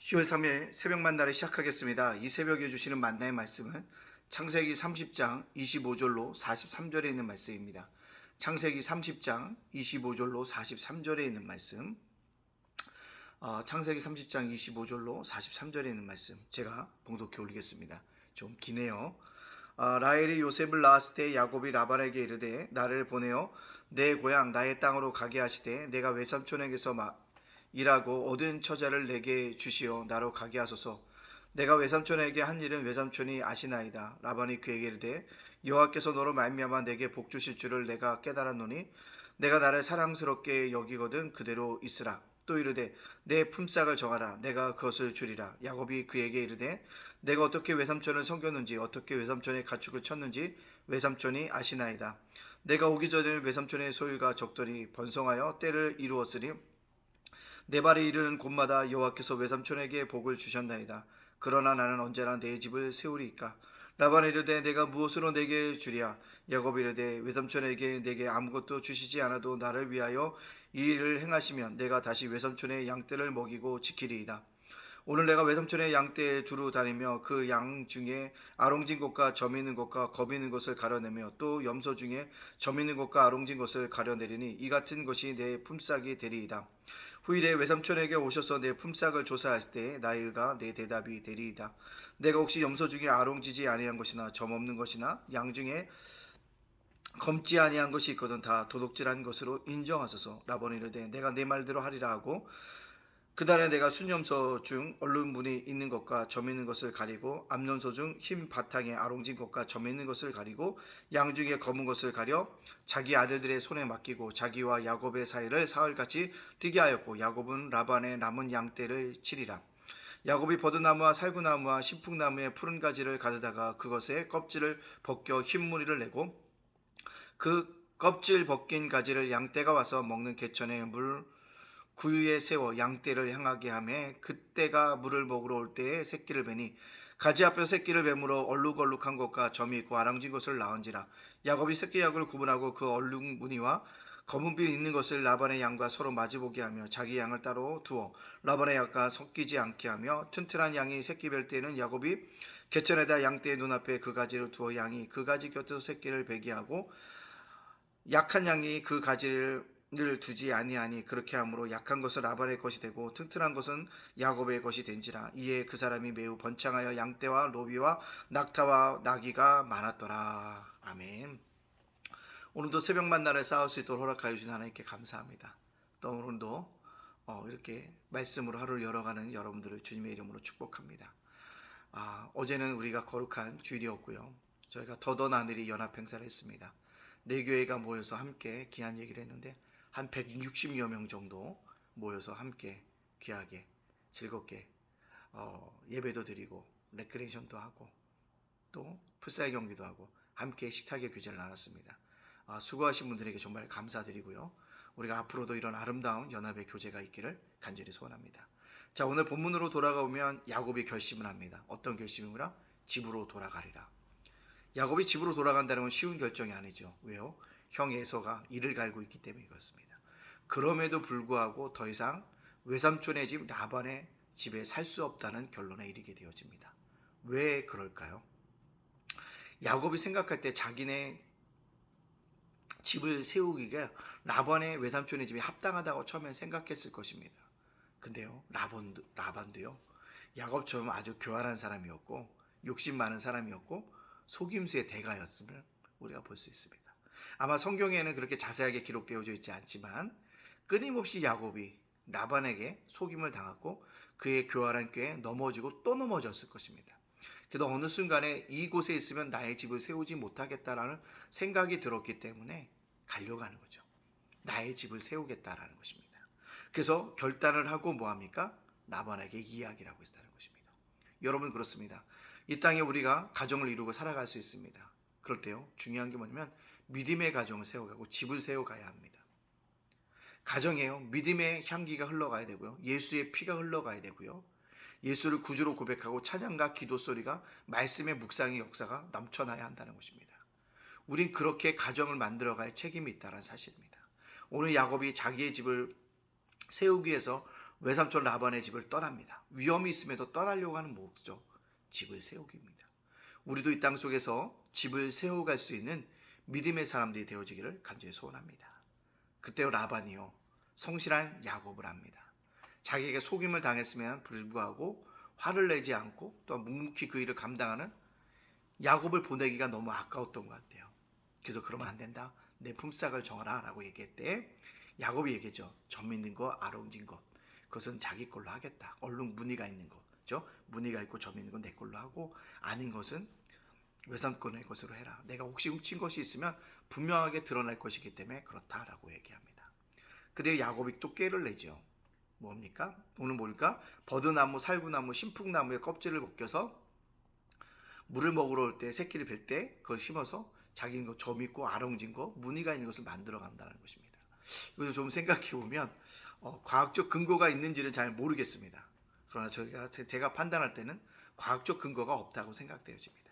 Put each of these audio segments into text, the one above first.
10월 3일 새벽 만나를 시작하겠습니다. 이 새벽에 주시는 만나의 말씀은 창세기 30장 25절로 43절에 있는 말씀입니다. 창세기 30장 25절로 43절에 있는 말씀. 창세기 30장 25절로 43절에 있는 말씀 제가 봉독해 올리겠습니다. 좀 기네요. 라헬이 요셉을 낳았을 때 야곱이 라반에게 이르되 나를 보내어 내 고향 나의 땅으로 가게 하시되 내가 외삼촌에게서 일하고 얻은 처자를 내게 주시어 나로 가게 하소서. 내가 외삼촌에게 한 일은 외삼촌이 아시나이다. 라반이 그에게 이르되 여호와께서 너로 말미암아 내게 복 주실 줄을 내가 깨달았노니 내가 나를 사랑스럽게 여기거든 그대로 있으라. 또 이르되 내 품삯을 정하라. 내가 그것을 주리라. 야곱이 그에게 이르되 내가 어떻게 외삼촌을 섬겼는지 어떻게 외삼촌의 가축을 쳤는지 외삼촌이 아시나이다. 내가 오기 전에 외삼촌의 소유가 적더니 번성하여 때를 이루었으니 내 발이 이르는 곳마다 여호와께서 외삼촌에게 복을 주셨나이다. 그러나 나는 언제나 내 집을 세우리이까. 라반이 이르되 내가 무엇으로 내게 주랴. 야곱이 이르되 외삼촌에게 내게 아무것도 주시지 않아도 나를 위하여 이 일을 행하시면 내가 다시 외삼촌의 양떼를 먹이고 지키리이다. 오늘 내가 외삼촌의 양떼에 두루 다니며 그 양 중에 아롱진 것과 점 있는 것과 겁 있는 것을 가려내며 또 염소 중에 점 있는 것과 아롱진 것을 가려내리니 이 같은 것이 내 품삯이 되리이다. 후일에 외삼촌에게 오셔서 내 품삯을 조사할 때 나의 의가 내 대답이 되리이다. 내가 혹시 염소 중에 아롱지지 아니한 것이나 점 없는 것이나 양 중에 검지 아니한 것이 있거든 다 도둑질한 것으로 인정하소서. 라반이 이르되 내가 내 말대로 하리라 하고 그날에 내가 순염소 중 얼룩 무늬 있는 것과 점 있는 것을 가리고 암염소 중 흰 바탕에 아롱진 것과 점 있는 것을 가리고 양 중에 검은 것을 가려 자기 아들들의 손에 맡기고 자기와 야곱의 사이를 사흘같이 뛰게 하였고 야곱은 라반의 남은 양떼를 치리라. 야곱이 버드나무와 살구나무와 신풍나무의 푸른 가지를 가져다가 그것의 껍질을 벗겨 흰 무늬를 내고 그 껍질 벗긴 가지를 양떼가 와서 먹는 개천에 물 구유에 세워 양떼를 향하게 하매 그때가 물을 먹으러 올 때에 새끼를 베니 가지 앞에 새끼를 베물어 얼룩얼룩한 것과 점이 있고 아랑진 것을 낳은지라. 야곱이 새끼 약을 구분하고 그 얼룩 무늬와 검은 빛 있는 것을 라반의 양과 서로 마주보게 하며 자기 양을 따로 두어 라반의 양과 섞이지 않게 하며 튼튼한 양이 새끼 뵐 때에는 야곱이 개천에다 양떼의 눈앞에 그 가지를 두어 양이 그 가지 곁에서 새끼를 베게 하고 약한 양이 그 가지를 두지 아니하니 그렇게 함으로 약한 것은 라반의 것이 되고 튼튼한 것은 야곱의 것이 된지라. 이에 그 사람이 매우 번창하여 양떼와 로비와 낙타와 나귀가 많았더라. 아멘. 오늘도 새벽 만나를 쌓을 수 있도록 허락하여 주신 하나님께 감사합니다. 또 오늘도 이렇게 말씀으로 하루를 열어가는 여러분들을 주님의 이름으로 축복합니다. 어제는 우리가 거룩한 주일이었고요. 저희가 더더나들이 연합 행사를 했습니다. 네 교회가 모여서 함께 귀한 얘기를 했는데 한 160여 명 정도 모여서 함께 귀하게 즐겁게 예배도 드리고 레크레이션도 하고 또 풋살 경기도 하고 함께 식탁의 교제를 나눴습니다. 수고하신 분들에게 정말 감사드리고요. 우리가 앞으로도 이런 아름다운 연합의 교제가 있기를 간절히 소원합니다. 자, 오늘 본문으로 돌아가보면 야곱이 결심을 합니다. 어떤 결심이구나? 집으로 돌아가리라. 야곱이 집으로 돌아간다는 건 쉬운 결정이 아니죠. 왜요? 형 에서가 이를 갈고 있기 때문에 그렇습니다. 그럼에도 불구하고 더 이상 외삼촌의 집 라반의 집에 살 수 없다는 결론에 이르게 되어집니다. 왜 그럴까요? 야곱이 생각할 때 자기네 집을 세우기가 라반의 외삼촌의 집이 합당하다고 처음엔 생각했을 것입니다. 근데요, 라반도요, 야곱처럼 아주 교활한 사람이었고 욕심 많은 사람이었고 속임수의 대가였음을 우리가 볼 수 있습니다. 아마 성경에는 그렇게 자세하게 기록되어져 있지 않지만 끊임없이 야곱이 라반에게 속임을 당했고 그의 교활한 꾀에 넘어지고 또 넘어졌을 것입니다. 그래도 어느 순간에 이곳에 있으면 나의 집을 세우지 못하겠다라는 생각이 들었기 때문에 가려고 하는 거죠. 나의 집을 세우겠다라는 것입니다. 그래서 결단을 하고 뭐합니까? 라반에게 이야기를 하고 있다는 것입니다. 여러분 그렇습니다. 이 땅에 우리가 가정을 이루고 살아갈 수 있습니다. 그럴 때요, 중요한 게 뭐냐면 믿음의 가정을 세워가고 집을 세워가야 합니다. 가정에요, 믿음의 향기가 흘러가야 되고요, 예수의 피가 흘러가야 되고요, 예수를 구주로 고백하고 찬양과 기도 소리가 말씀의 묵상의 역사가 넘쳐나야 한다는 것입니다. 우린 그렇게 가정을 만들어갈 책임이 있다는 사실입니다. 오늘 야곱이 자기의 집을 세우기 위해서 외삼촌 라반의 집을 떠납니다. 위험이 있음에도 떠나려고 하는 목적, 집을 세우기입니다. 우리도 이 땅 속에서 집을 세워갈 수 있는 믿음의 사람들이 되어지기를 간절히 소원합니다. 그때 라반이요, 성실한 야곱을 합니다. 자기에게 속임을 당했으면 불구하고 화를 내지 않고 또 묵묵히 그 일을 감당하는 야곱을 보내기가 너무 아까웠던 것 같아요. 그래서 그러면 안 된다. 내 품삯을 정하라 라고 얘기할 때 야곱이 얘기했죠. 점 있는 거, 아롱진 것. 그것은 자기 걸로 하겠다. 얼룩 무늬가 있는 거. 그죠? 무늬가 있고 점 있는 건 내 걸로 하고 아닌 것은 외삼촌의 것으로 해라. 내가 혹시 훔친 것이 있으면 분명하게 드러날 것이기 때문에 그렇다라고 얘기합니다. 근데 야곱이 또 꾀를 내죠. 뭡니까? 오늘 뭘까? 버드나무, 살구나무, 신풍나무의 껍질을 벗겨서 물을 먹으러 올 때 새끼를 뵐 때 그걸 심어서 자기 거 점 있고 아롱진 거 무늬가 있는 것을 만들어 간다는 것입니다. 이것을 좀 생각해 보면 과학적 근거가 있는지는 잘 모르겠습니다. 그러나 제가 판단할 때는 과학적 근거가 없다고 생각되어집니다.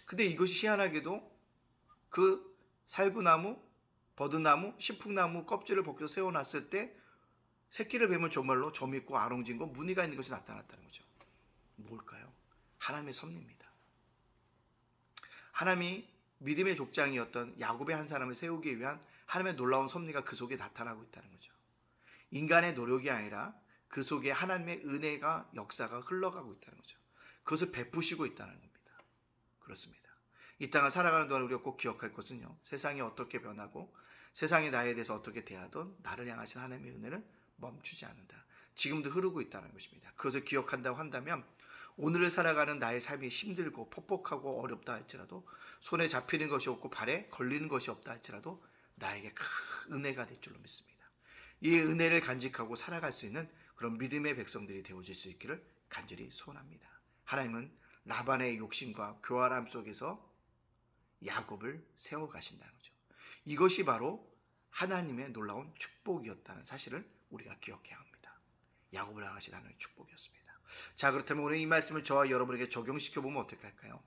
근데 이것이 희한하게도 그 살구나무, 버드나무, 신풍나무 껍질을 벗겨 세워놨을 때 새끼를 뵈면 정말로 점 있고 아롱진 거 무늬가 있는 것이 나타났다는 거죠. 뭘까요? 하나님의 섭리입니다. 하나님이 믿음의 족장이었던 야곱의 한 사람을 세우기 위한 하나님의 놀라운 섭리가 그 속에 나타나고 있다는 거죠. 인간의 노력이 아니라 그 속에 하나님의 은혜가 역사가 흘러가고 있다는 거죠. 그것을 베푸시고 있다는 겁니다. 그렇습니다. 이 땅을 살아가는 동안 우리가 꼭 기억할 것은요. 세상이 어떻게 변하고 세상이 나에 대해서 어떻게 대하던 나를 향하신 하나님의 은혜는 멈추지 않는다. 지금도 흐르고 있다는 것입니다. 그것을 기억한다고 한다면 오늘을 살아가는 나의 삶이 힘들고 퍽퍽하고 어렵다 할지라도 손에 잡히는 것이 없고 발에 걸리는 것이 없다 할지라도 나에게 큰 은혜가 될 줄로 믿습니다. 이 은혜를 간직하고 살아갈 수 있는 그런 믿음의 백성들이 되어질 수 있기를 간절히 소원합니다. 하나님은 라반의 욕심과 교활함 속에서 야곱을 세워가신다는 거죠. 이것이 바로 하나님의 놀라운 축복이었다는 사실을 우리가 기억해야 합니다. 야곱을 향하신 하나님의 축복이었습니다. 자, 그렇다면 오늘 이 말씀을 저와 여러분에게 적용시켜보면 어떻게 할까요?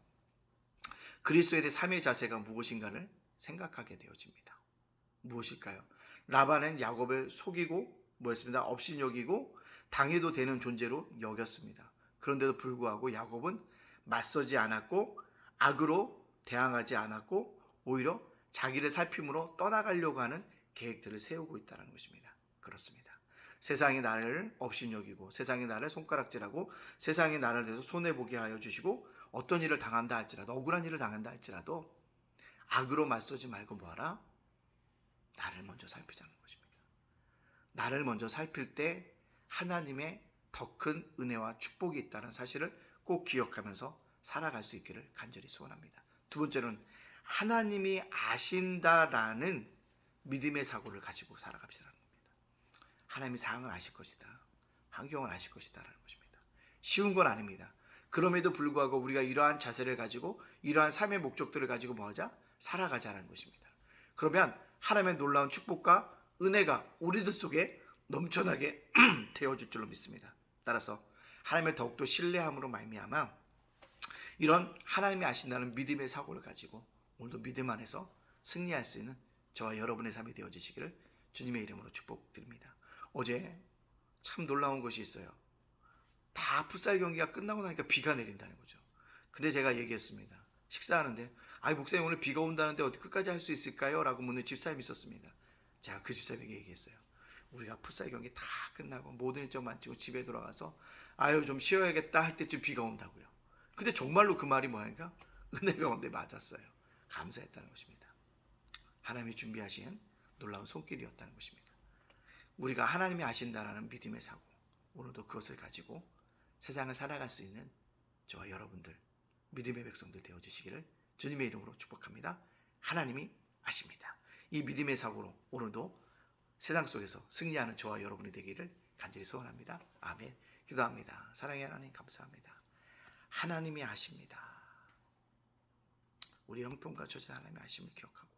그리스도에 대해 삶의 자세가 무엇인가를 생각하게 되어집니다. 무엇일까요? 라반은 야곱을 속이고 뭐였습니다? 업신여기고 당해도 되는 존재로 여겼습니다. 그런데도 불구하고 야곱은 맞서지 않았고 악으로 대항하지 않았고 오히려 자기를 살핌으로 떠나가려고 하는 계획들을 세우고 있다는 것입니다. 그렇습니다. 세상이 나를 업신여기고 세상이 나를 손가락질하고 세상이 나를 대해서 손해보게 하여 주시고 어떤 일을 당한다 할지라도 억울한 일을 당한다 할지라도 악으로 맞서지 말고 뭐하라? 나를 먼저 살피자는 것입니다. 나를 먼저 살필 때 하나님의 더 큰 은혜와 축복이 있다는 사실을 꼭 기억하면서 살아갈 수 있기를 간절히 소원합니다. 두 번째는 하나님이 아신다라는 믿음의 사고를 가지고 살아갑시다는 겁니다. 하나님이 상황을 아실 것이다. 환경을 아실 것이다 라는 것입니다. 쉬운 건 아닙니다. 그럼에도 불구하고 우리가 이러한 자세를 가지고 이러한 삶의 목적들을 가지고 뭐하자? 살아가자는 것입니다. 그러면 하나님의 놀라운 축복과 은혜가 우리들 속에 넘쳐나게 되어줄 줄로 믿습니다. 따라서 하나님을 더욱더 신뢰함으로 말미암아 이런 하나님이 아신다는 믿음의 사고를 가지고 오늘도 믿음 안에서 승리할 수 있는 저와 여러분의 삶이 되어지시기를 주님의 이름으로 축복드립니다. 어제 참 놀라운 것이 있어요. 다 풋살 경기가 끝나고 나니까 비가 내린다는 거죠. 근데 제가 얘기했습니다. 식사하는데 목사님 오늘 비가 온다는데 어디 끝까지 할 수 있을까요? 라고 묻는 집사님이 있었습니다. 제가 그 집사님에게 얘기했어요. 우리가 풋살 경기 다 끝나고 모든 일정 마치고 집에 돌아가서 좀 쉬어야겠다 할 때쯤 비가 온다고요. 근데 정말로 그 말이 뭐냐니까 은혜가 온데 맞았어요. 감사했다는 것입니다. 하나님이 준비하신 놀라운 손길이었다는 것입니다. 우리가 하나님이 아신다라는 믿음의 사고, 오늘도 그것을 가지고 세상을 살아갈 수 있는 저와 여러분들 믿음의 백성들 되어주시기를 주님의 이름으로 축복합니다. 하나님이 아십니다. 이 믿음의 사고로 오늘도 세상 속에서 승리하는 저와 여러분이 되기를 간절히 소원합니다. 아멘. 기도합니다. 사랑의 하나님 감사합니다. 하나님이 아십니다. 우리 형편과 처진 하나님의 아심을 기억하고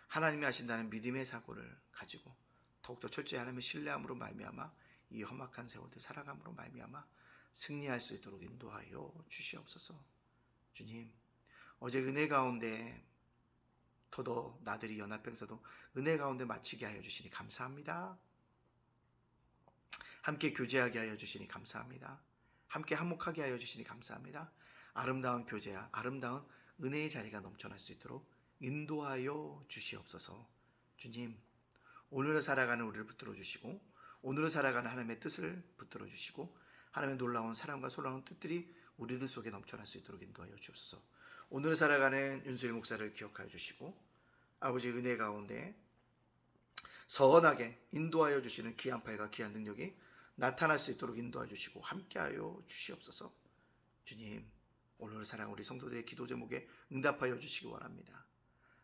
하나님이 아신다는 믿음의 사고를 가지고 더욱더 철저히 하나님의 신뢰함으로 말미암아 이 험악한 세월들 살아감으로 말미암아 승리할 수 있도록 인도하여 주시옵소서. 주님, 어제 은혜 가운데 더더 나들이 연합행사도 은혜 가운데 마치게 하여 주시니 감사합니다. 함께 교제하게 하여 주시니 감사합니다. 함께 한목하게 하여 주시니 감사합니다. 아름다운 교제와 아름다운 은혜의 자리가 넘쳐날 수 있도록 인도하여 주시옵소서. 주님, 오늘을 살아가는 우리를 붙들어 주시고 오늘을 살아가는 하나님의 뜻을 붙들어 주시고 하나님의 놀라운 사랑과 놀라운 뜻들이 우리들 속에 넘쳐날 수 있도록 인도하여 주옵소서. 오늘 살아가는 윤수일 목사를 기억하여 주시고 아버지 은혜 가운데 선하게 인도하여 주시는 귀한 팔과 귀한 능력이 나타날 수 있도록 인도하여 주시고 함께하여 주시옵소서. 주님, 오늘 사랑 우리 성도들의 기도 제목에 응답하여 주시기 원합니다.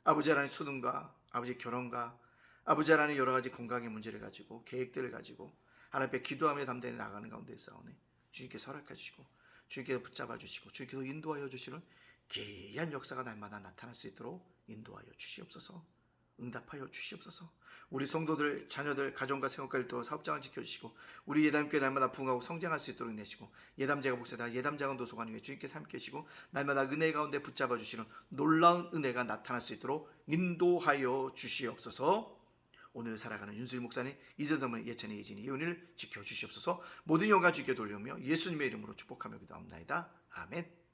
아버지 하나님 수능과 아버지 결혼과 아버지 하나님 여러 가지 건강의 문제를 가지고 계획들을 가지고 하나님 앞에 기도하며 담대히 나가는 가운데 싸우네 주님께서 허락해 주시고 주님께서 붙잡아 주시고 주님께서 인도하여 주시는 귀한 역사가 날마다 나타날 수 있도록 인도하여 주시옵소서. 응답하여 주시옵소서. 우리 성도들, 자녀들, 가정과 생업까지 또 사업장을 지켜주시고 우리 예담교회 날마다 부흥하고 성장할 수 있도록 내시고 예담제가 목사다 예담장은 도서관 위에 주님께서 함께 계시고 날마다 은혜 가운데 붙잡아 주시는 놀라운 은혜가 나타날 수 있도록 인도하여 주시옵소서. 오늘 살아가는 윤수일 목사님, 이전서문 예찬의 예진이 이은을 지켜주시옵소서. 모든 영광 주께 돌려며 예수님의 이름으로 축복하며 기도합나이다. 아멘.